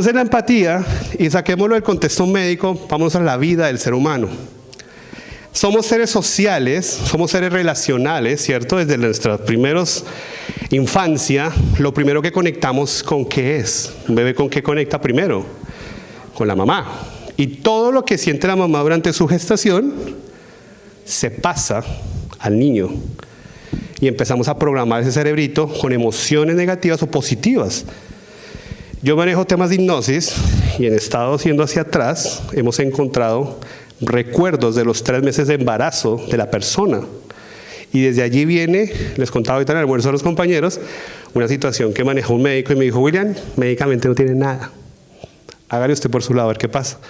Entonces la empatía, y saquémoslo del contexto médico, vamos a la vida del ser humano. Somos seres sociales, somos seres relacionales, ¿cierto? Desde nuestra primeros infancia, lo primero que conectamos, ¿con qué es? Un bebé, ¿con qué conecta primero? Con la mamá. Y todo lo que siente la mamá durante su gestación se pasa al niño. Y empezamos a programar ese cerebrito con emociones negativas o positivas. Yo manejo temas de hipnosis y en estado yendo hacia atrás hemos encontrado recuerdos de los 3 meses de embarazo de la persona. Y desde allí viene, les contaba ahorita en el almuerzo a los compañeros, una situación que manejó un médico y me dijo: William, médicamente no tiene nada. Hágale usted por su lado a ver qué pasa.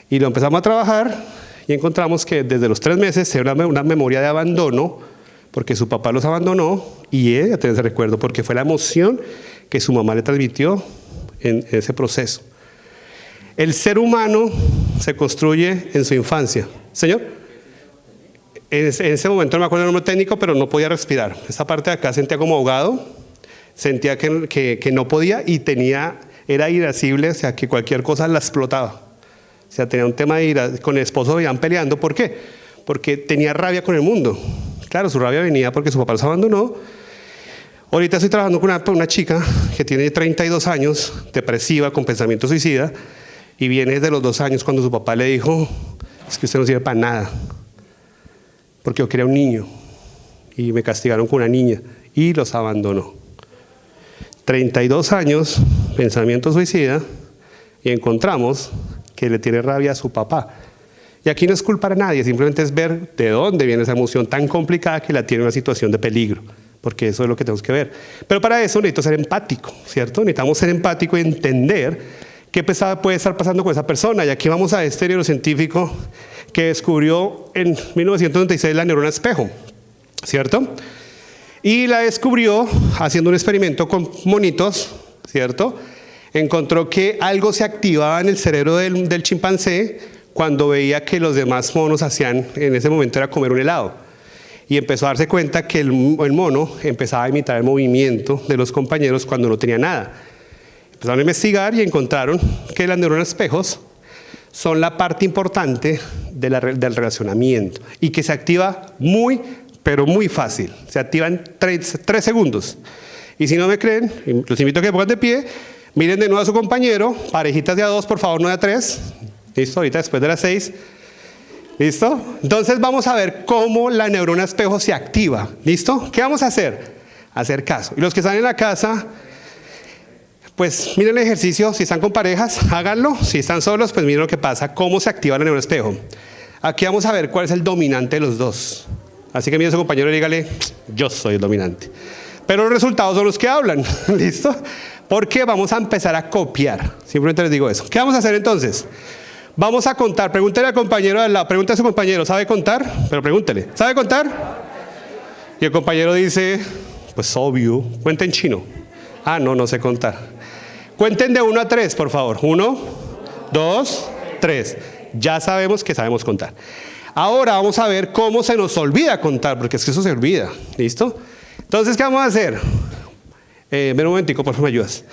Y lo empezamos a trabajar y encontramos que desde los 3 meses era una memoria de abandono, porque su papá los abandonó y ella tiene ese recuerdo porque fue la emoción que su mamá le transmitió en ese proceso. El ser humano se construye en su infancia. Señor, en ese momento no me acuerdo el nombre técnico, pero no podía respirar. Esa parte de acá sentía como ahogado, sentía que no podía y era irascible, o sea, que cualquier cosa la explotaba. O sea, tenía un tema de ira, con el esposo iban peleando. ¿Por qué? Porque tenía rabia con el mundo. Claro, su rabia venía porque su papá los abandonó. Ahorita estoy trabajando con una chica que tiene 32 años, depresiva, con pensamiento suicida, y viene desde los 2 años cuando su papá le dijo: es que usted no sirve para nada, porque yo quería un niño, y me castigaron con una niña, y los abandonó. 32 años, pensamiento suicida, y encontramos que le tiene rabia a su papá. Y aquí no es culpar a nadie, simplemente es ver de dónde viene esa emoción tan complicada que la tiene en una situación de peligro, porque eso es lo que tenemos que ver. Pero para eso necesito ser empático, ¿cierto? Necesitamos ser empático y entender qué puede estar pasando con esa persona. Y aquí vamos a este neurocientífico que descubrió en 1996 la neurona espejo, ¿cierto? Y la descubrió haciendo un experimento con monitos, ¿cierto? Encontró que algo se activaba en el cerebro del chimpancé cuando veía que los demás monos hacían, en ese momento era comer un helado. Y empezó a darse cuenta que el mono empezaba a imitar el movimiento de los compañeros cuando no tenía nada. Empezaron a investigar y encontraron que las neuronas espejos son la parte importante del relacionamiento y que se activa muy, pero muy fácil. Se activa en 3 segundos. Y si no me creen, los invito a que pongan de pie, miren de nuevo a su compañero, parejitas de a 2, por favor, no de a 3. ¿Listo? Ahorita después de las 6. ¿Listo? Entonces vamos a ver cómo la neurona espejo se activa. ¿Listo? ¿Qué vamos a hacer? Hacer caso. Y los que están en la casa, pues miren el ejercicio. Si están con parejas, háganlo. Si están solos, pues miren lo que pasa, cómo se activa la neurona espejo. Aquí vamos a ver cuál es el dominante de los dos. Así que mire a su compañero y dígale: yo soy el dominante. Pero los resultados son los que hablan. ¿Listo? Porque vamos a empezar a copiar. Simplemente les digo eso. ¿Qué vamos a hacer entonces? Vamos a contar. Pregúntele al compañero de al lado. Pregúntele a su compañero: ¿sabe contar? Pero pregúntele: ¿sabe contar? Y el compañero dice: pues obvio. Cuenta en chino. Ah, no sé contar. Cuenten de 1 a 3, por favor. 1, 2, 3. Ya sabemos que sabemos contar. Ahora vamos a ver cómo se nos olvida contar, porque es que eso se olvida. ¿Listo? Entonces, ¿qué vamos a hacer? Ven un momentico, por favor, me ayudas.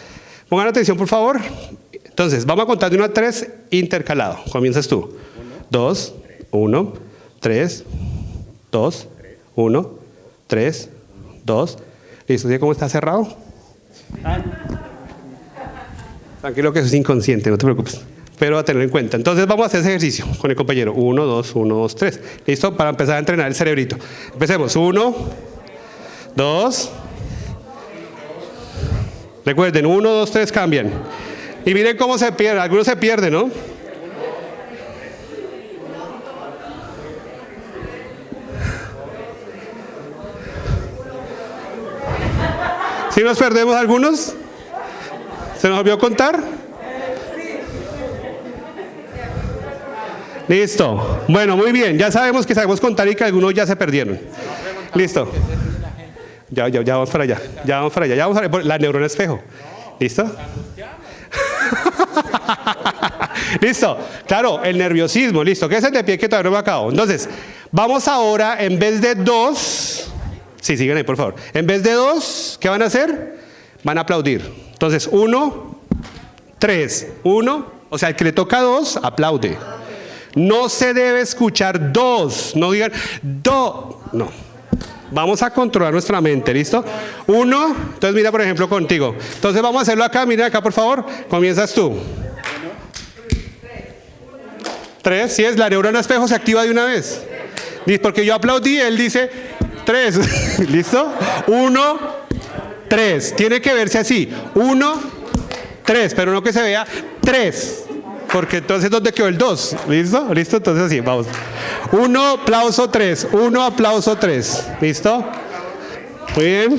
Pongan atención, por favor. Entonces, vamos a contar de 1 a 3 intercalado. Comienzas tú. 2, 1, 3, 2, 1, 3, 2. ¿Listo? ¿Sí cómo está cerrado? Tranquilo que eso es inconsciente, no te preocupes. Pero a tenerlo en cuenta. Entonces vamos a hacer ese ejercicio con el compañero. 1, 2, 1, 2, 3. ¿Listo? Para empezar a entrenar el cerebrito. Empecemos. 1, 2. Recuerden, 1, 2, 3 cambian. Y miren cómo se pierde. Algunos se pierden, ¿no? ¿Sí nos perdemos algunos? ¿Se nos olvidó contar? Listo. Bueno, muy bien. Ya sabemos que sabemos contar y que algunos ya se perdieron. Listo. Ya vamos para allá. Ya vamos para allá. Ya vamos para allá. La neurona espejo. ¿Listo? Listo. Claro, el nerviosismo. Listo. Quédense de pie que todavía no me acabo. Entonces, vamos ahora, en vez de 2. Sí, sigan ahí, por favor. En vez de 2, ¿qué van a hacer? Van a aplaudir. Entonces, 1, 3, 1. O sea, el que le toca 2, aplaude. No se debe escuchar 2. No digan do. No. Vamos a controlar nuestra mente, ¿listo? 1. Entonces mira, por ejemplo, contigo. Entonces vamos a hacerlo acá. Mira acá, por favor. Comienzas tú. 3. Si es la neurona espejo, se activa de una vez. Porque yo aplaudí, él dice 3. ¿Listo? 1, 3. Tiene que verse así. 1, 3. Pero no que se vea 3. Porque entonces, ¿dónde quedó el 2? ¿Listo? ¿Listo? Entonces así, vamos. 1, aplauso 3. 1, aplauso 3. ¿Listo? Muy bien.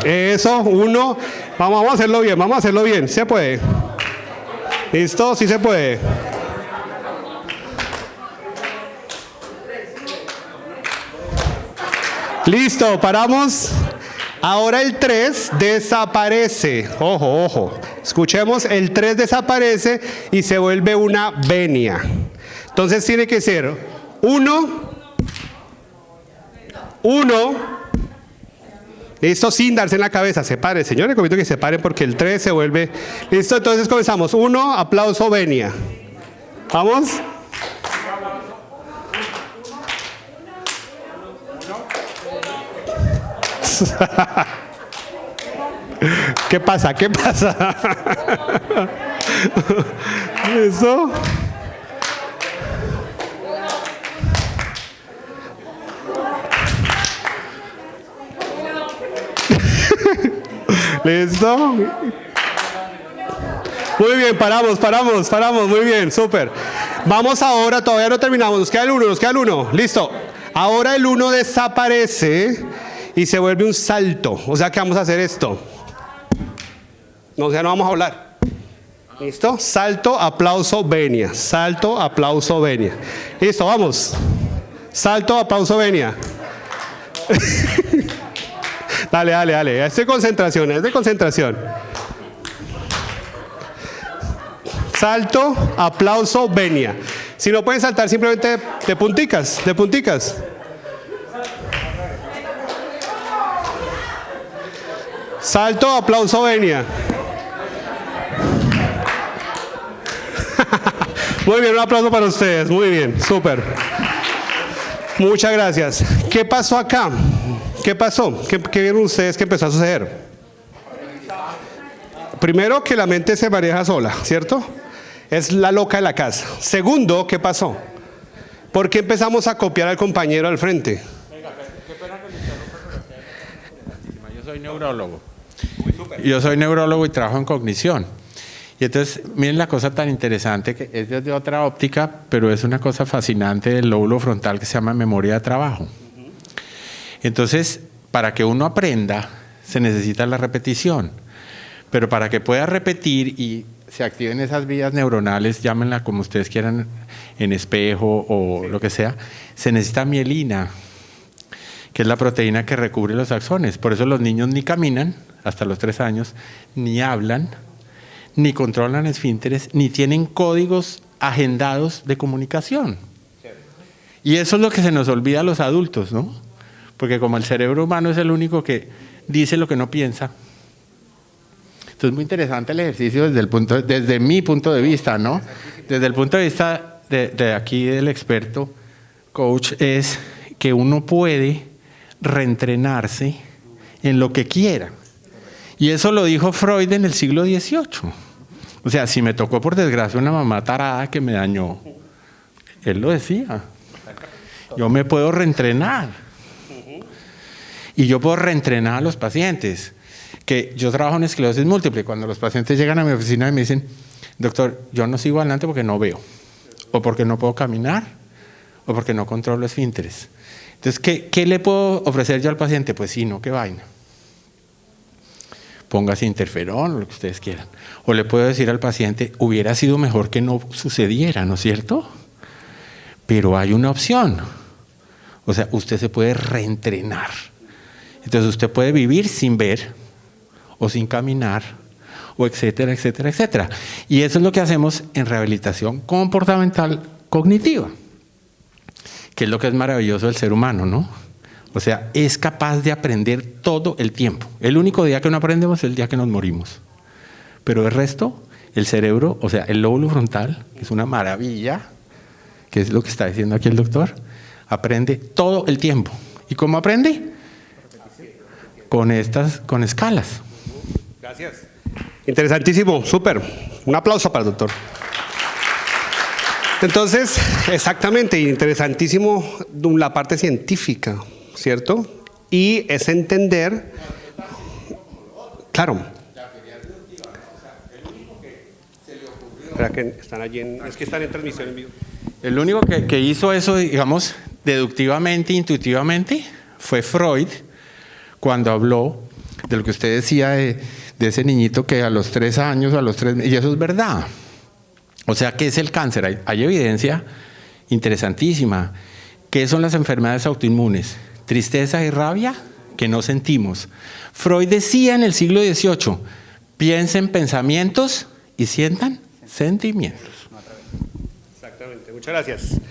Eso, 1. Vamos a hacerlo bien, vamos a hacerlo bien. ¿Se puede? ¿Listo? Sí se puede. Listo, paramos. Ahora el 3 desaparece. Ojo, ojo. Escuchemos, el 3 desaparece y se vuelve una venia. Entonces tiene que ser 1, 1. Listo, sin darse en la cabeza. Separe, señores, recomiendo que se paren porque el 3 se vuelve. Listo, entonces comenzamos. 1, aplauso, venia. Vamos. ¿Qué pasa? ¿Qué pasa? ¿Eso? ¿Listo? Muy bien, paramos, muy bien, súper. Vamos ahora, todavía no terminamos, nos queda el 1, listo. Ahora el 1 desaparece y se vuelve un salto. O sea que vamos a hacer esto. No, o sea, no vamos a hablar. ¿Listo? Salto, aplauso, venia. Salto, aplauso, venia. Listo, vamos. Salto, aplauso, venia. Dale. Es de concentración, Salto, aplauso, venia. Si no pueden saltar, simplemente de punticas. Salto, aplauso, venia. Muy bien, un aplauso para ustedes. Muy bien, súper. Muchas gracias. ¿Qué pasó acá? ¿Qué pasó? ¿Qué vieron ustedes que empezó a suceder? Primero, que la mente se maneja sola, ¿cierto? Es la loca de la casa. Segundo, ¿qué pasó? ¿Por qué empezamos a copiar al compañero al frente? Yo soy neurólogo. Yo soy neurólogo y trabajo en cognición. Y entonces, miren la cosa tan interesante, que es desde otra óptica, pero es una cosa fascinante del lóbulo frontal que se llama memoria de trabajo. Entonces, para que uno aprenda, se necesita la repetición. Pero para que pueda repetir y se activen esas vías neuronales, llámenla como ustedes quieran, en espejo o lo que sea, se necesita mielina, que es la proteína que recubre los axones. Por eso los niños ni caminan hasta los 3 años, ni hablan, ni controlan esfínteres, ni tienen códigos agendados de comunicación. Y eso es lo que se nos olvida a los adultos, ¿no? Porque como el cerebro humano es el único que dice lo que no piensa. Entonces es muy interesante el ejercicio desde mi punto de vista, ¿no? Desde el punto de vista de aquí del experto coach, es que uno puede reentrenarse en lo que quiera. Y eso lo dijo Freud en el siglo XVIII. O sea, si me tocó por desgracia una mamá tarada que me dañó, él lo decía. Yo me puedo reentrenar. Y yo puedo reentrenar a los pacientes. Que yo trabajo en esclerosis múltiple. Cuando los pacientes llegan a mi oficina y me dicen, doctor, yo no sigo adelante porque no veo. O porque no puedo caminar. O porque no controlo esfínteres. Entonces, ¿qué le puedo ofrecer yo al paciente? Pues sí, no, qué vaina. Póngase interferón o lo que ustedes quieran. O le puedo decir al paciente, hubiera sido mejor que no sucediera, ¿no es cierto? Pero hay una opción. O sea, usted se puede reentrenar. Entonces usted puede vivir sin ver, o sin caminar, o etcétera, etcétera, etcétera. Y eso es lo que hacemos en rehabilitación comportamental cognitiva, que es lo que es maravilloso del ser humano, ¿no? O sea, es capaz de aprender todo el tiempo. El único día que no aprendemos es el día que nos morimos. Pero el resto, el cerebro, o sea, el lóbulo frontal, que es una maravilla, que es lo que está diciendo aquí el doctor, aprende todo el tiempo. ¿Y cómo aprende? Con escalas. Gracias. Interesantísimo, súper. Un aplauso para el doctor. Entonces, exactamente, interesantísimo la parte científica, ¿cierto? Y es entender, claro. Espera que están allí, es que están en transmisión en vivo. El único que hizo eso, digamos, deductivamente, intuitivamente, fue Freud, cuando habló de lo que usted decía de ese niñito que a los 3 años, y eso es verdad. O sea, ¿qué es el cáncer? Hay evidencia interesantísima. ¿Qué son las enfermedades autoinmunes? Tristeza y rabia que no sentimos. Freud decía en el siglo XVIII, piensen pensamientos y sientan sentimientos. Exactamente, muchas gracias.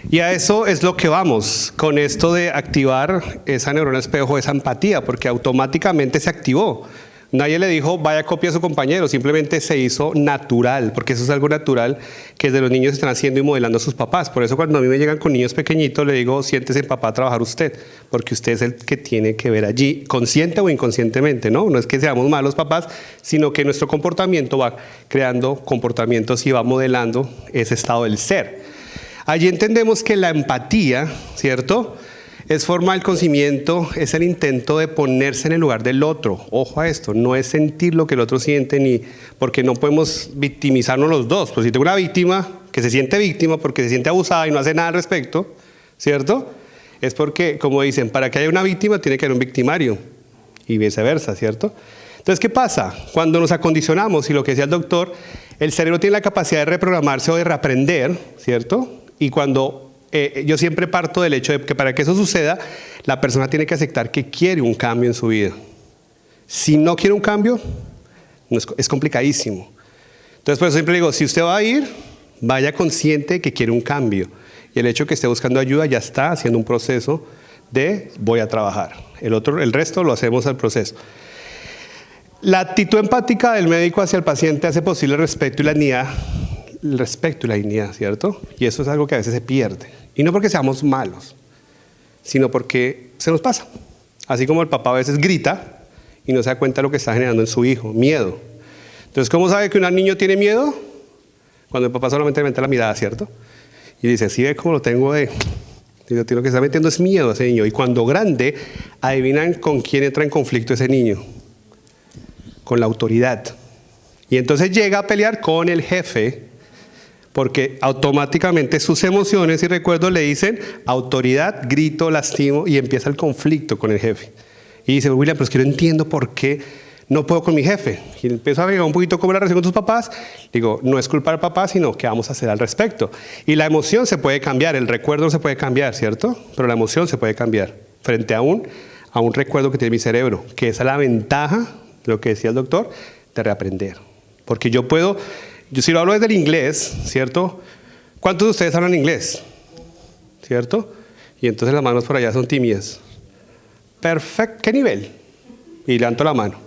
Y a eso es lo que vamos, con esto de activar esa neurona espejo, esa empatía, porque automáticamente se activó. Nadie le dijo, vaya copia a su compañero, simplemente se hizo natural, porque eso es algo natural que desde los niños están haciendo y modelando a sus papás. Por eso cuando a mí me llegan con niños pequeñitos, le digo, siéntese papá a trabajar usted, porque usted es el que tiene que ver allí, consciente o inconscientemente, ¿no? No es que seamos malos papás, sino que nuestro comportamiento va creando comportamientos y va modelando ese estado del ser. Allí entendemos que la empatía, ¿cierto?, es forma del conocimiento, es el intento de ponerse en el lugar del otro. Ojo a esto, no es sentir lo que el otro siente, ni porque no podemos victimizarnos los dos. Pues si tengo una víctima que se siente víctima porque se siente abusada y no hace nada al respecto, ¿cierto? Es porque, como dicen, para que haya una víctima tiene que haber un victimario y viceversa, ¿cierto? Entonces, ¿qué pasa? Cuando nos acondicionamos, y lo que decía el doctor, el cerebro tiene la capacidad de reprogramarse o de reaprender, ¿cierto? Y cuando yo siempre parto del hecho de que para que eso suceda, la persona tiene que aceptar que quiere un cambio en su vida. Si no quiere un cambio, es complicadísimo. Entonces, por eso siempre digo, si usted va a ir, vaya consciente que quiere un cambio. Y el hecho de que esté buscando ayuda ya está haciendo un proceso de voy a trabajar. El resto lo hacemos al proceso. La actitud empática del médico hacia el paciente hace posible el respeto y la dignidad, ¿cierto? Y eso es algo que a veces se pierde. Y no porque seamos malos, sino porque se nos pasa. Así como el papá a veces grita y no se da cuenta de lo que está generando en su hijo, miedo. Entonces, ¿cómo sabe que un niño tiene miedo? Cuando el papá solamente le mete la mirada, ¿cierto? Y dice, sí, ve cómo lo tengo de... Lo que está metiendo es miedo a ese niño. Y cuando grande, adivinan con quién entra en conflicto ese niño. Con la autoridad. Y entonces llega a pelear con el jefe, porque automáticamente sus emociones y recuerdos le dicen autoridad, grito, lastimo, y empieza el conflicto con el jefe. Y dice, William, pero es que no entiendo por qué no puedo con mi jefe. Y empiezo a ver un poquito cómo es la relación con tus papás. Digo, no es culpa del papá, sino qué vamos a hacer al respecto. Y la emoción se puede cambiar, el recuerdo no se puede cambiar, ¿cierto? Pero la emoción se puede cambiar frente a un recuerdo que tiene mi cerebro, que esa es la ventaja, lo que decía el doctor, de reaprender. Porque yo si lo hablo desde el inglés, ¿cierto? ¿Cuántos de ustedes hablan inglés? ¿Cierto? Y entonces las manos por allá son tímidas. Perfecto, ¿qué nivel? Y levanto la mano.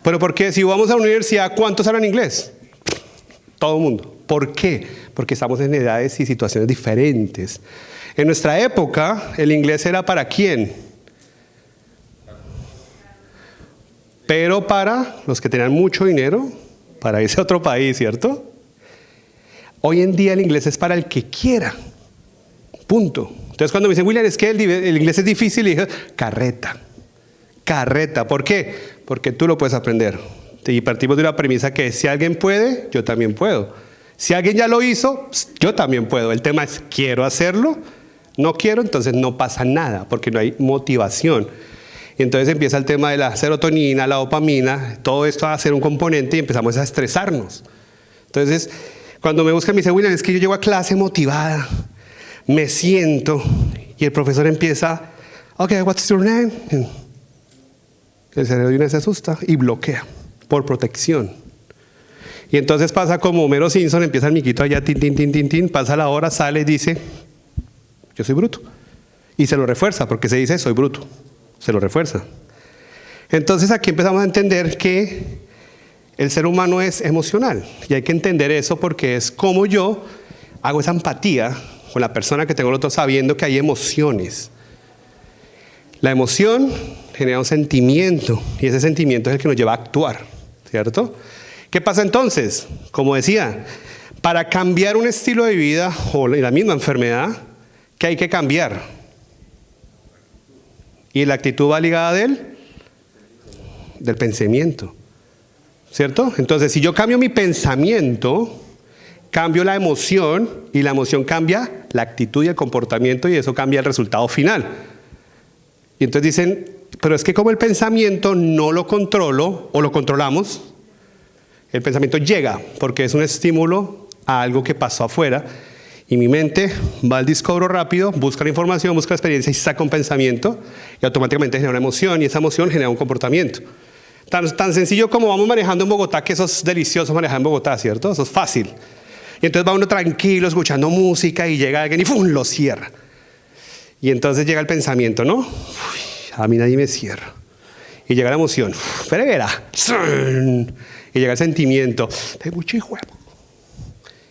Pero porque si vamos a la universidad, ¿cuántos hablan inglés? Todo el mundo. ¿Por qué? Porque estamos en edades y situaciones diferentes. En nuestra época, el inglés era ¿para quién? Pero para los que tenían mucho dinero, para irse a otro país, ¿cierto? Hoy en día el inglés es para el que quiera. Punto. Entonces cuando me dicen, William, es que el inglés es difícil, y dije, carreta. ¿Por qué? Porque tú lo puedes aprender. Y partimos de una premisa que si alguien puede, yo también puedo. Si alguien ya lo hizo, yo también puedo. El tema es, ¿quiero hacerlo? No quiero, entonces no pasa nada, porque no hay motivación. Y entonces empieza el tema de la serotonina, la dopamina, todo esto va a ser un componente y empezamos a estresarnos. Entonces, cuando me buscan me dice, William, es que yo llego a clase motivada, me siento, y el profesor empieza, ok, what's your name? El cerebro de una se asusta y bloquea por protección. Y entonces pasa como Homero Simpson, empieza el miquito allá, tin, tin, tin, tin, tin, pasa la hora, sale y dice, yo soy bruto. Y se lo refuerza, porque se dice soy bruto. Se lo refuerza. Entonces aquí empezamos a entender que el ser humano es emocional. Y hay que entender eso porque es como yo hago esa empatía con la persona que tengo al otro sabiendo que hay emociones. La emoción genera un sentimiento y ese sentimiento es el que nos lleva a actuar, ¿cierto? ¿Qué pasa entonces? Como decía, para cambiar un estilo de vida o la misma enfermedad, ¿qué hay que cambiar? Y la actitud va ligada del pensamiento, ¿cierto? Entonces, si yo cambio mi pensamiento, cambio la emoción y la emoción cambia la actitud y el comportamiento y eso cambia el resultado final. Y entonces dicen, pero es que como el pensamiento no lo controlo o lo controlamos, el pensamiento llega porque es un estímulo a algo que pasó afuera y mi mente va al disco duro rápido, busca la información, busca la experiencia y saca un pensamiento y automáticamente genera una emoción y esa emoción genera un comportamiento. Tan sencillo como vamos manejando en Bogotá, que eso es delicioso manejar en Bogotá, ¿cierto? Eso es fácil. Y entonces va uno tranquilo escuchando música y llega alguien y ¡fum! Lo cierra. Y entonces llega el pensamiento, ¿no? Uy, a mí nadie me cierra. Y llega la emoción, ¡pereguera! Y llega el sentimiento, ¡de mucho hijo!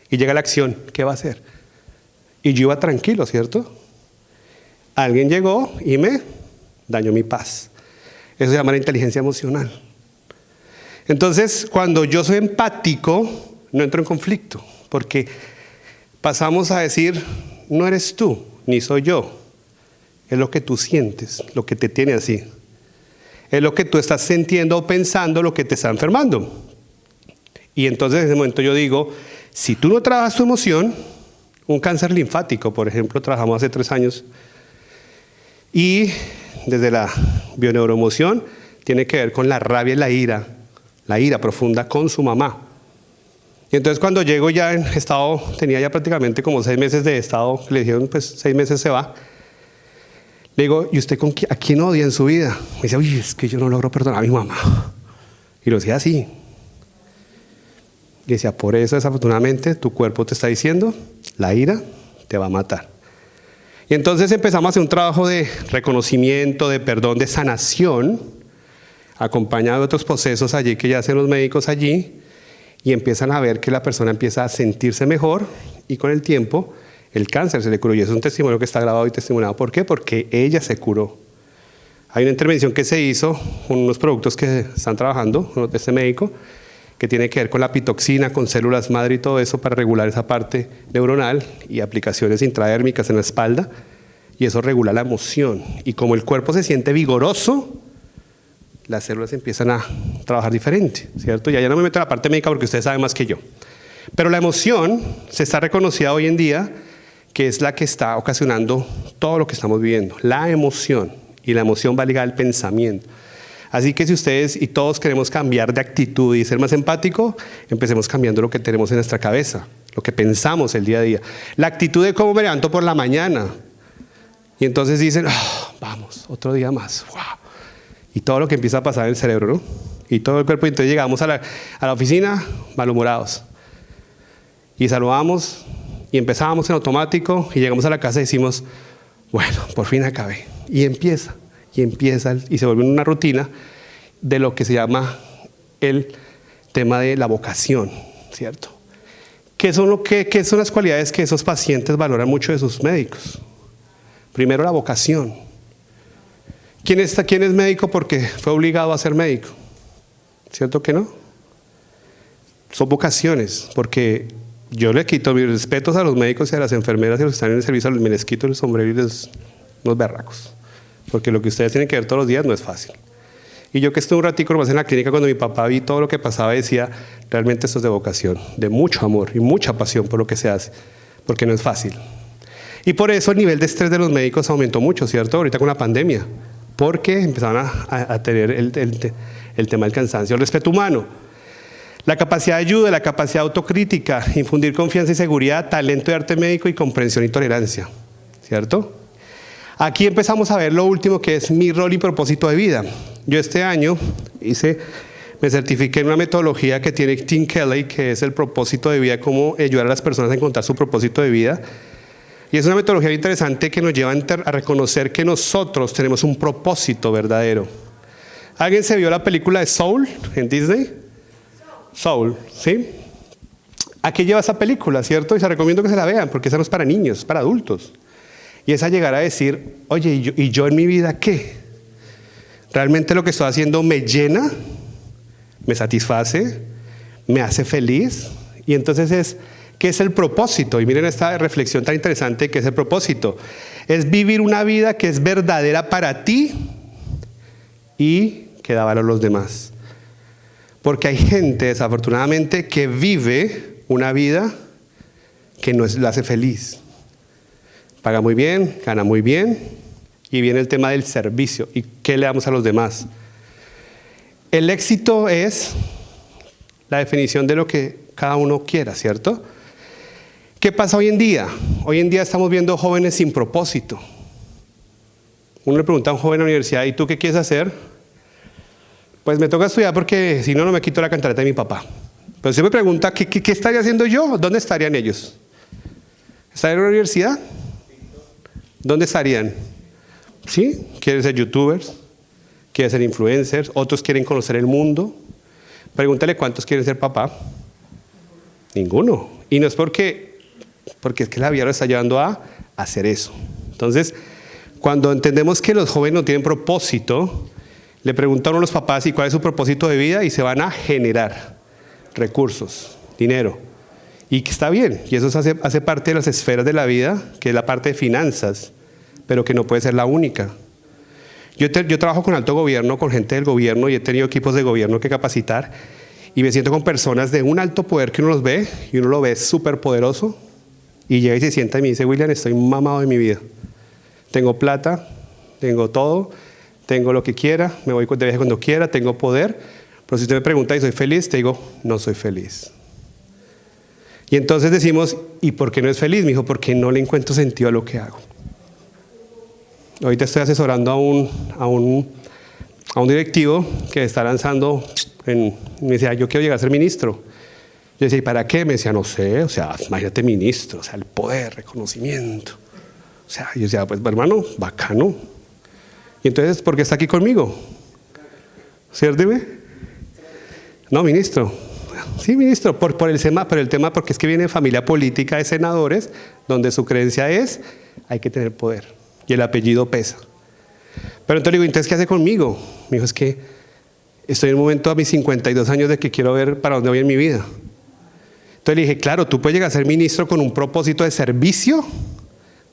Y llega la acción, ¿qué va a hacer? Y yo iba tranquilo, ¿cierto? Alguien llegó y me dañó mi paz. Eso se llama la inteligencia emocional. Entonces, cuando yo soy empático, no entro en conflicto, porque pasamos a decir, no eres tú, ni soy yo. Es lo que tú sientes, lo que te tiene así. Es lo que tú estás sintiendo o pensando, lo que te está enfermando. Y entonces en ese momento yo digo, si tú no trabajas tu emoción, un cáncer linfático, por ejemplo, trabajamos hace 3 años, y desde la bioneuroemoción tiene que ver con la rabia y la ira profunda con su mamá. Y entonces cuando llego ya en estado, tenía ya prácticamente como 6 meses de estado, le dijeron pues 6 meses se va. Le digo, ¿y usted a quién odia en su vida? Me dice, uy, es que yo no logro perdonar a mi mamá. Y lo decía así. Y decía, por eso desafortunadamente tu cuerpo te está diciendo, la ira te va a matar. Y entonces empezamos a hacer un trabajo de reconocimiento, de perdón, de sanación, acompañado de otros procesos allí que ya hacen los médicos allí, y empiezan a ver que la persona empieza a sentirse mejor y con el tiempo el cáncer se le curó. Y es un testimonio que está grabado y testimoniado. ¿Por qué? Porque ella se curó. Hay una intervención que se hizo con unos productos que están trabajando, uno de este médico, que tiene que ver con la pitoxina, con células madre y todo eso para regular esa parte neuronal y aplicaciones intradérmicas en la espalda. Y eso regula la emoción. Y como el cuerpo se siente vigoroso, las células empiezan a trabajar diferente, ¿cierto? Ya no me meto en la parte médica porque ustedes saben más que yo. Pero la emoción se está reconocida hoy en día que es la que está ocasionando todo lo que estamos viviendo. La emoción. Y la emoción va ligada al pensamiento. Así que si ustedes y todos queremos cambiar de actitud y ser más empático, empecemos cambiando lo que tenemos en nuestra cabeza, lo que pensamos el día a día. La actitud de cómo me levanto por la mañana. Y entonces dicen, oh, vamos, otro día más. Wow. Y todo lo que empieza a pasar en el cerebro, ¿no? Y todo el cuerpo. Y entonces llegamos a la oficina malhumorados. Y saludamos y empezábamos en automático y llegamos a la casa y decimos, bueno, por fin acabé. Y empieza y se vuelve una rutina de lo que se llama el tema de la vocación, ¿cierto? ¿Qué son las cualidades que esos pacientes valoran mucho de sus médicos? Primero, la vocación. ¿Quién es médico porque fue obligado a ser médico? ¿Cierto que no? Son vocaciones, porque yo le quito mis respetos a los médicos y a las enfermeras y a los que están en el servicio, me les quito el sombrero y los berracos. Porque lo que ustedes tienen que ver todos los días no es fácil. Y yo que estuve un ratico nomás en la clínica cuando mi papá vi todo lo que pasaba decía, realmente esto es de vocación, de mucho amor y mucha pasión por lo que se hace, porque no es fácil. Y por eso el nivel de estrés de los médicos aumentó mucho, ¿cierto? Ahorita con la pandemia, porque empezaron a tener el tema del cansancio, el respeto humano, la capacidad de ayuda, la capacidad autocrítica, infundir confianza y seguridad, talento de arte médico y comprensión y tolerancia, ¿cierto? Aquí empezamos a ver lo último que es mi rol y propósito de vida. Yo este año me certifiqué en una metodología que tiene Tim Kelly, que es el propósito de vida, cómo ayudar a las personas a encontrar su propósito de vida. Y es una metodología interesante que nos lleva a reconocer que nosotros tenemos un propósito verdadero. ¿Alguien se vio la película de Soul en Disney? Soul, ¿sí? ¿A qué lleva esa película, cierto? Y se recomiendo que se la vean, porque esa no es para niños, es para adultos. Y es a llegar a decir, oye, ¿y yo en mi vida qué? ¿Realmente lo que estoy haciendo me llena? ¿Me satisface? ¿Me hace feliz? Y entonces ¿qué es el propósito? Y miren esta reflexión tan interesante, ¿qué es el propósito? Es vivir una vida que es verdadera para ti y que da valor a los demás. Porque hay gente, desafortunadamente, que vive una vida que no la hace feliz. Paga muy bien, gana muy bien, y viene el tema del servicio. ¿Y qué le damos a los demás? El éxito es la definición de lo que cada uno quiera, ¿cierto? ¿Qué pasa hoy en día? Hoy en día estamos viendo jóvenes sin propósito. Uno le pregunta a un joven en la universidad, ¿y tú qué quieres hacer? Pues me toca estudiar porque si no, no me quito la cantaleta de mi papá. Pero si me pregunta, ¿qué estaría haciendo yo? ¿Dónde estarían ellos? ¿Estarían en la universidad? ¿Dónde estarían? ¿Sí? ¿Quieren ser youtubers? ¿Quieren ser influencers? Otros quieren conocer el mundo. Pregúntale cuántos quieren ser papá. Ninguno. Y no es porque es que la vida lo está llevando a hacer eso. Entonces, cuando entendemos que los jóvenes no tienen propósito, le preguntan a los papás ¿y cuál es su propósito de vida? Y se van a generar recursos, dinero. Y que está bien, y eso hace parte de las esferas de la vida, que es la parte de finanzas, pero que no puede ser la única. Yo trabajo con alto gobierno, con gente del gobierno, y he tenido equipos de gobierno que capacitar, y me siento con personas de un alto poder que uno los ve, y uno lo ve súper poderoso, y llega y se sienta y me dice, William, estoy mamado de mi vida. Tengo plata, tengo todo, tengo lo que quiera, me voy de viaje cuando quiera, tengo poder, pero si usted me pregunta, ¿y soy feliz? Te digo, no soy feliz. Y entonces decimos, ¿y por qué no es feliz? Me dijo, porque no le encuentro sentido a lo que hago. Ahorita estoy asesorando a un directivo que está lanzando, me decía, yo quiero llegar a ser ministro. Yo decía, ¿y para qué? Me decía, no sé, o sea, imagínate ministro, o sea, el poder, reconocimiento. O sea, yo decía, pues hermano, bacano. Y entonces, ¿por qué está aquí conmigo? ¿Cierto? No, ministro. Sí, ministro, por el tema, porque es que viene de familia política de senadores, donde su creencia es, hay que tener poder, y el apellido pesa. Pero entonces le digo, ¿entonces qué hace conmigo? Me dijo, es que estoy en un momento a mis 52 años de que quiero ver para dónde voy en mi vida. Entonces le dije, claro, tú puedes llegar a ser ministro con un propósito de servicio,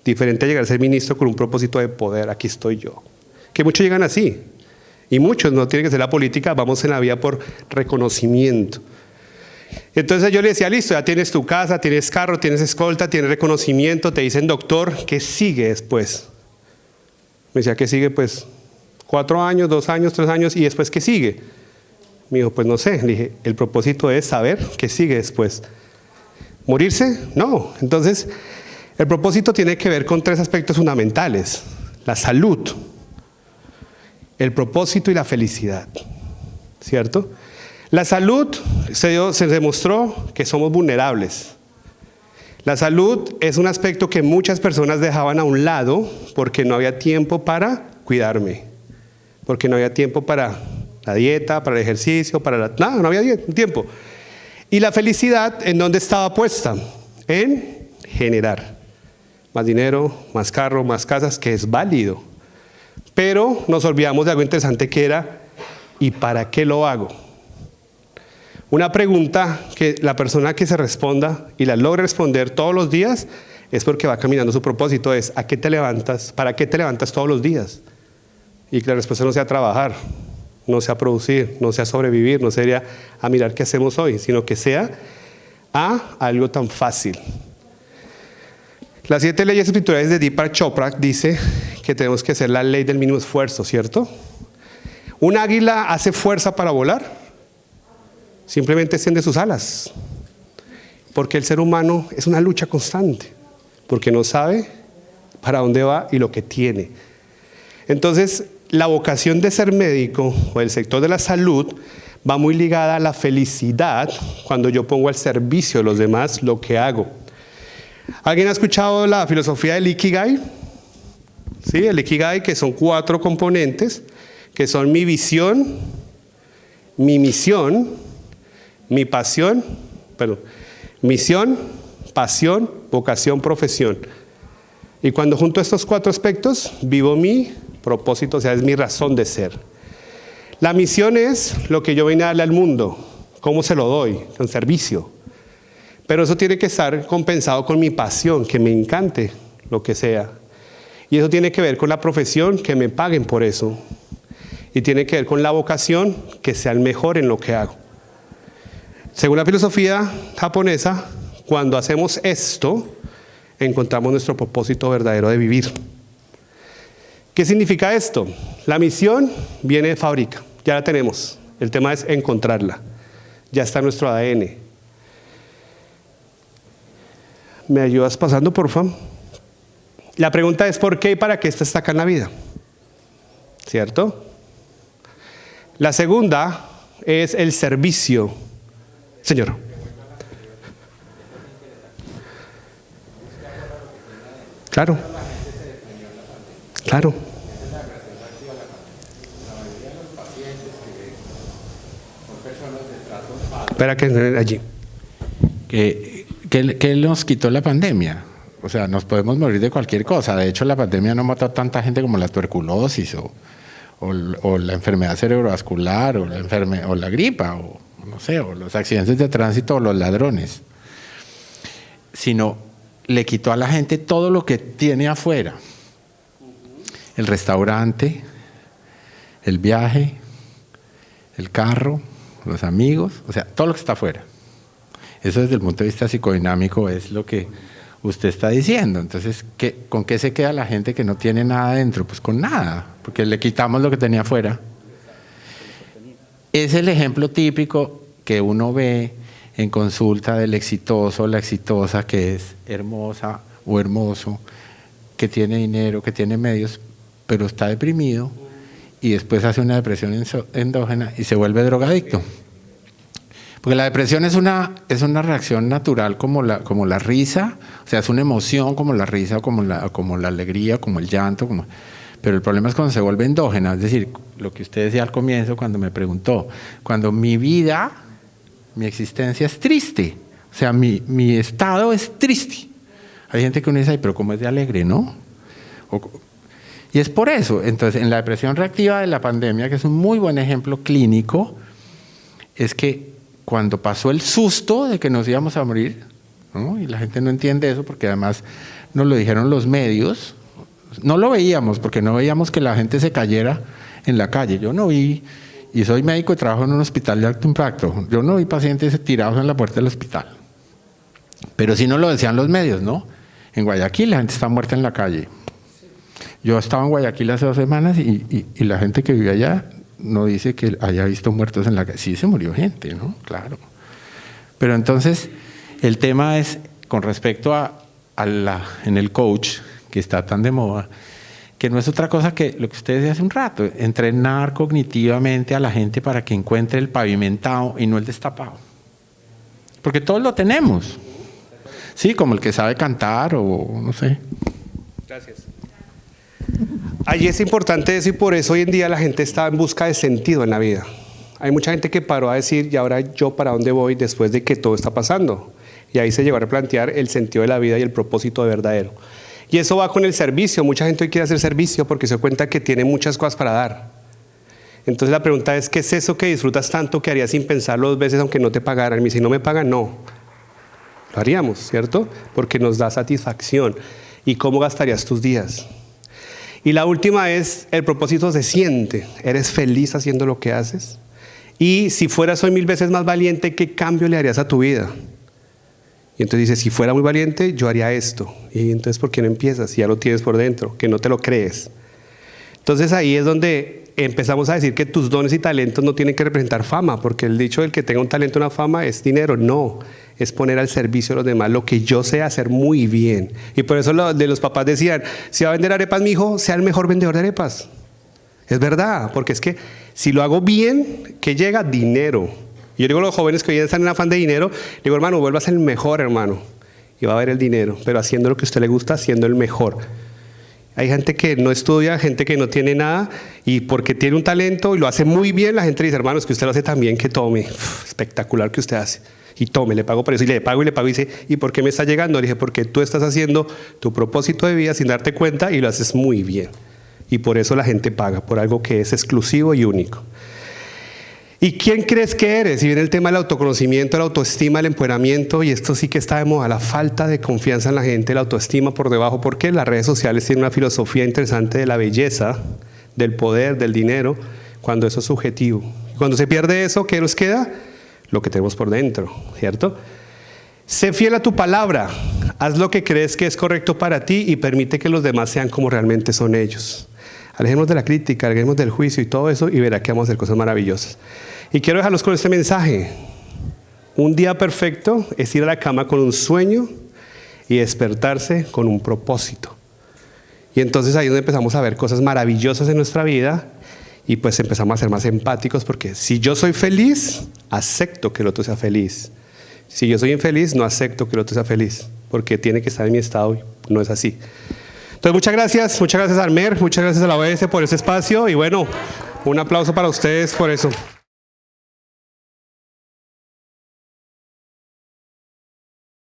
diferente a llegar a ser ministro con un propósito de poder, aquí estoy yo. Que muchos llegan así, y muchos, no tiene que ser la política, vamos en la vía por reconocimiento. Entonces yo le decía, listo, ya tienes tu casa, tienes carro, tienes escolta, tienes reconocimiento, te dicen doctor, ¿qué sigue después? Me decía, ¿qué sigue? Pues 4 años, 2 años, 3 años, ¿y después qué sigue? Me dijo, pues no sé. Le dije, el propósito es saber qué sigue después. ¿Morirse? No. Entonces, el propósito tiene que ver con 3 aspectos fundamentales. La salud, el propósito y la felicidad. ¿Cierto? La salud se demostró que somos vulnerables. La salud es un aspecto que muchas personas dejaban a un lado porque no había tiempo para cuidarme, porque no había tiempo para la dieta, para el ejercicio, nada, no había tiempo. Y la felicidad, ¿en dónde estaba puesta? En generar más dinero, más carro, más casas, que es válido. Pero nos olvidamos de algo interesante que era, ¿y para qué lo hago? Una pregunta que la persona que se responda y la logre responder todos los días es porque va caminando su propósito, es ¿a qué te levantas? ¿Para qué te levantas todos los días? Y que la respuesta no sea trabajar, no sea producir, no sea sobrevivir, no sería a mirar qué hacemos hoy, sino que sea a algo tan fácil. Las 7 leyes espirituales de Deepak Chopra dice que tenemos que hacer la ley del mínimo esfuerzo, ¿cierto? ¿Un águila hace fuerza para volar? Simplemente extiende sus alas, porque el ser humano es una lucha constante, porque no sabe para dónde va y lo que tiene. Entonces, la vocación de ser médico o el sector de la salud va muy ligada a la felicidad cuando yo pongo al servicio de los demás lo que hago. ¿Alguien ha escuchado la filosofía del Ikigai? Sí, el Ikigai, que son 4 componentes, que son mi visión, mi misión, mi pasión, misión, pasión, vocación, profesión. Y cuando junto estos 4 aspectos, vivo mi propósito, o sea, es mi razón de ser. La misión es lo que yo vine a darle al mundo, cómo se lo doy, con servicio. Pero eso tiene que estar compensado con mi pasión, que me encante lo que sea. Y eso tiene que ver con la profesión, que me paguen por eso. Y tiene que ver con la vocación, que sea el mejor en lo que hago. Según la filosofía japonesa, cuando hacemos esto, encontramos nuestro propósito verdadero de vivir. ¿Qué significa esto? La misión viene de fábrica, ya la tenemos. El tema es encontrarla. Ya está en nuestro ADN. ¿Me ayudas pasando, por favor? La pregunta es ¿por qué y para qué esta está acá en la vida? ¿Cierto? La segunda es el servicio. Señor. Claro. Claro. Espera que allí. ¿Qué nos quitó la pandemia? O sea, nos podemos morir de cualquier cosa. De hecho, la pandemia no mató a tanta gente como la tuberculosis o la enfermedad cerebrovascular o la gripa o no sé, o los accidentes de tránsito o los ladrones. Sino le quitó a la gente todo lo que tiene afuera. El restaurante, el viaje, el carro, los amigos, o sea, todo lo que está afuera. Eso desde el punto de vista psicodinámico es lo que usted está diciendo. Entonces, ¿con qué se queda la gente que no tiene nada adentro? Pues con nada, porque le quitamos lo que tenía afuera. Es el ejemplo típico que uno ve en consulta del exitoso o la exitosa que es hermosa o hermoso, que tiene dinero, que tiene medios, pero está deprimido y después hace una depresión endógena y se vuelve drogadicto. Porque la depresión es una reacción natural como la risa, o sea, es una emoción como la risa, como la alegría, como el llanto, pero el problema es cuando se vuelve endógena, es decir, lo que usted decía al comienzo cuando me preguntó, cuando mi vida, mi existencia es triste, o sea, mi estado es triste. Hay gente que uno dice, ay, pero ¿cómo es de alegre, no? Y es por eso, entonces, en la depresión reactiva de la pandemia, que es un muy buen ejemplo clínico, es que cuando pasó el susto de que nos íbamos a morir, ¿no? Y la gente no entiende eso porque además nos lo dijeron los medios, no lo veíamos porque no veíamos que la gente se cayera en la calle. Yo no vi, y soy médico y trabajo en un hospital de alto impacto, yo no vi pacientes tirados en la puerta del hospital. Pero sí nos lo decían los medios, ¿no? En Guayaquil la gente está muerta en la calle. Yo estaba en Guayaquil hace 2 semanas y la gente que vive allá no dice que haya visto muertos en la calle. Sí se murió gente, ¿no? Claro. Pero entonces, el tema es, con respecto en el coach, que está tan de moda, que no es otra cosa que lo que usted decía hace un rato, entrenar cognitivamente a la gente para que encuentre el pavimentado y no el destapado. Porque todos lo tenemos. Sí, como el que sabe cantar o no sé. Gracias. Allí es importante eso y por eso hoy en día la gente está en busca de sentido en la vida. Hay mucha gente que paró a decir, ¿y ahora yo para dónde voy después de que todo está pasando? Y ahí se llegó a replantear el sentido de la vida y el propósito verdadero. Y eso va con el servicio. Mucha gente hoy quiere hacer servicio porque se da cuenta que tiene muchas cosas para dar. Entonces la pregunta es, ¿qué es eso que disfrutas tanto que harías sin pensarlo 2 veces aunque no te pagaran? Y si no me pagan, no. Lo haríamos, ¿cierto? Porque nos da satisfacción. ¿Y cómo gastarías tus días? Y la última es, el propósito se siente. ¿Eres feliz haciendo lo que haces? Y si fueras hoy 1000 veces más valiente, ¿qué cambio le harías a tu vida? Y entonces dices, si fuera muy valiente, yo haría esto. Y entonces, ¿por qué no empiezas? Si ya lo tienes por dentro, que no te lo crees. Entonces ahí es donde empezamos a decir que tus dones y talentos no tienen que representar fama, porque el dicho del que tenga un talento o una fama es dinero. No, es poner al servicio de los demás lo que yo sé hacer muy bien. Y por eso los papás decían, si va a vender arepas, mi hijo, sea el mejor vendedor de arepas. Es verdad, porque es que si lo hago bien, ¿qué llega? Dinero. Y yo digo a los jóvenes que hoy están en afán de dinero, digo, hermano, vuelvas el mejor, hermano. y va a ver el dinero, pero haciendo lo que a usted le gusta, haciendo el mejor. Hay gente que no estudia, gente que no tiene nada, y porque tiene un talento y lo hace muy bien, la gente dice, hermano, es que usted lo hace tan bien que tome. Espectacular que usted hace. Y tome, le pago por eso, y le pago, y dice, ¿y por qué me está llegando? Le dije, porque tú estás haciendo tu propósito de vida sin darte cuenta y lo haces muy bien. Y por eso la gente paga, por algo que es exclusivo y único. ¿Y quién crees que eres? Y viene el tema del autoconocimiento, la autoestima, el empoderamiento, y esto sí que está de moda, la falta de confianza en la gente, la autoestima por debajo, porque las redes sociales tienen una filosofía interesante de la belleza, del poder, del dinero, cuando eso es subjetivo. Cuando se pierde eso, ¿qué nos queda? Lo que tenemos por dentro, ¿cierto? Sé fiel a tu palabra, haz lo que crees que es correcto para ti y permite que los demás sean como realmente son ellos. Alejémonos de la crítica, alejémonos del juicio y todo eso, y verá que vamos a hacer cosas maravillosas. Y quiero dejarlos con este mensaje. Un día perfecto es ir a la cama con un sueño y despertarse con un propósito. Y entonces ahí es donde empezamos a ver cosas maravillosas en nuestra vida y pues empezamos a ser más empáticos, porque si yo soy feliz, acepto que el otro sea feliz. Si yo soy infeliz, no acepto que el otro sea feliz, porque tiene que estar en mi estado y no es así. Entonces muchas gracias Armer, muchas gracias a la OBS por ese espacio y bueno, un aplauso para ustedes por eso.